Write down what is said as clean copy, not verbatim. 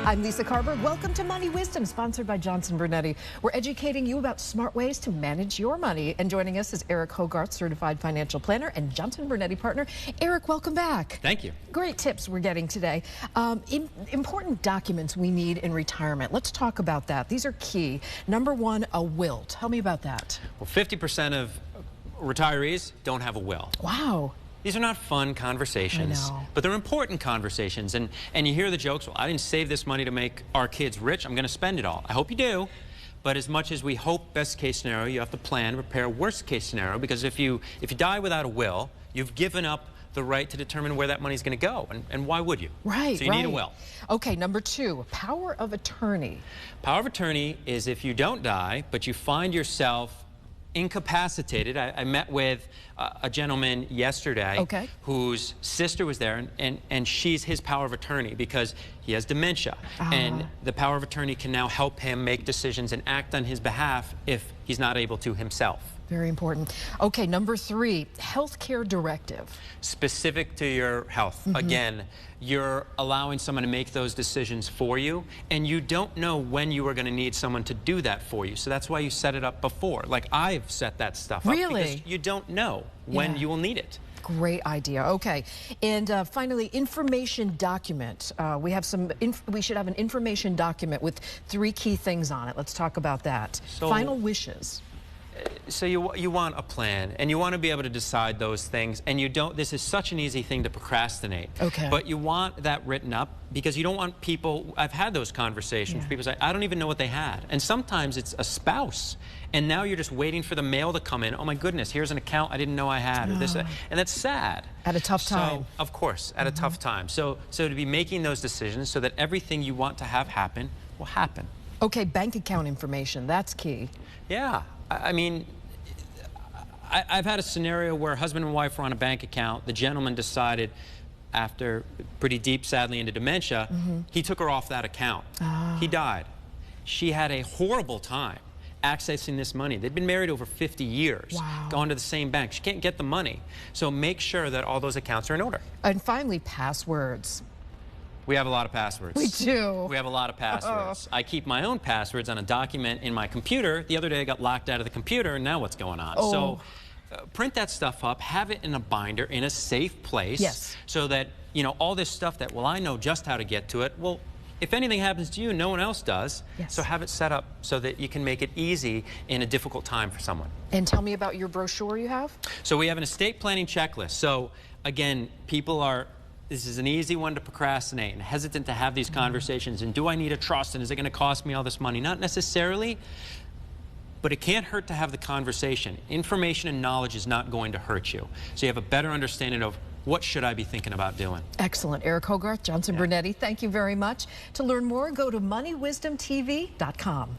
I'm Lisa Carver. Welcome to Money Wisdom, sponsored by Johnson Brunetti. We're educating you about smart ways to manage your money. And joining us is Eric Hogarth, certified financial planner and Johnson Brunetti partner. Eric, welcome back. Thank you. Great tips we're getting today. Important documents we need in retirement. Let's talk about that. These are key. Number one, a will. Tell me about that. Well, 50% of retirees don't have a will. Wow. These are not fun conversations, but they're important conversations. And you hear the jokes, well, I didn't save this money to make our kids rich. I'm going to spend it all. I hope you do. But as much as we hope best case scenario, you have to plan, prepare worst case scenario, because if you die without a will, you've given up the right to determine where that money's going to go. And why would you? Right, So you need a will. Okay, number two, power of attorney. Power of attorney is if you don't die, but you find yourself incapacitated. I met with a gentleman yesterday whose sister was there, and she's his power of attorney because he has dementia. And the power of attorney can now help him make decisions and act on his behalf if he's not able to himself. Very important. Okay, number three, healthcare directive. Specific to your health. Again, you're allowing someone to make those decisions for you, and you don't know when you are going to need someone to do that for you. So that's why you set it up before. Like, I've set that stuff up because you don't know when you will need it. Great idea. Okay, and finally, information document. We should have an information document with 3 key things on it. Let's talk about that. So, final wishes. So you want a plan, and you want to be able to decide those things, and you don't. This is such an easy thing to procrastinate. But you want that written up because you don't want people. I've had those conversations. People say, I don't even know what they had, and sometimes it's a spouse, and now you're just waiting for the mail to come in. Oh my goodness, here's an account I didn't know I had, or this, and that's sad. At a tough time. So, of course, at a tough time. So to be making those decisions so that everything you want to have happen will happen. Okay, bank account information. That's key. Yeah. I mean, I've had a scenario where husband and wife were on a bank account. The gentleman decided, after pretty deep, sadly, into dementia, he took her off that account. He died. She had a horrible time accessing this money. They'd been married over 50 years, gone to the same bank. She can't get the money. So make sure that all those accounts are in order. And finally, passwords. We have a lot of passwords. We do. We have a lot of passwords. I keep my own passwords on a document in my computer. The other day I got locked out of the computer, and now what's going on? So print that stuff up, have it in a binder in a safe place so that, you know, all this stuff that, well, I know just how to get to it. Well, if anything happens to you, no one else does. So have it set up so that you can make it easy in a difficult time for someone. And tell me about your brochure you have. So we have an estate planning checklist. So again, this is an easy one to procrastinate and hesitant to have these conversations. And do I need a trust? And is it going to cost me all this money? Not necessarily, but it can't hurt to have the conversation. Information and knowledge is not going to hurt you. So you have a better understanding of what should I be thinking about doing. Excellent. Eric Hogarth, Johnson Brunetti, thank you very much. To learn more, go to moneywisdomtv.com.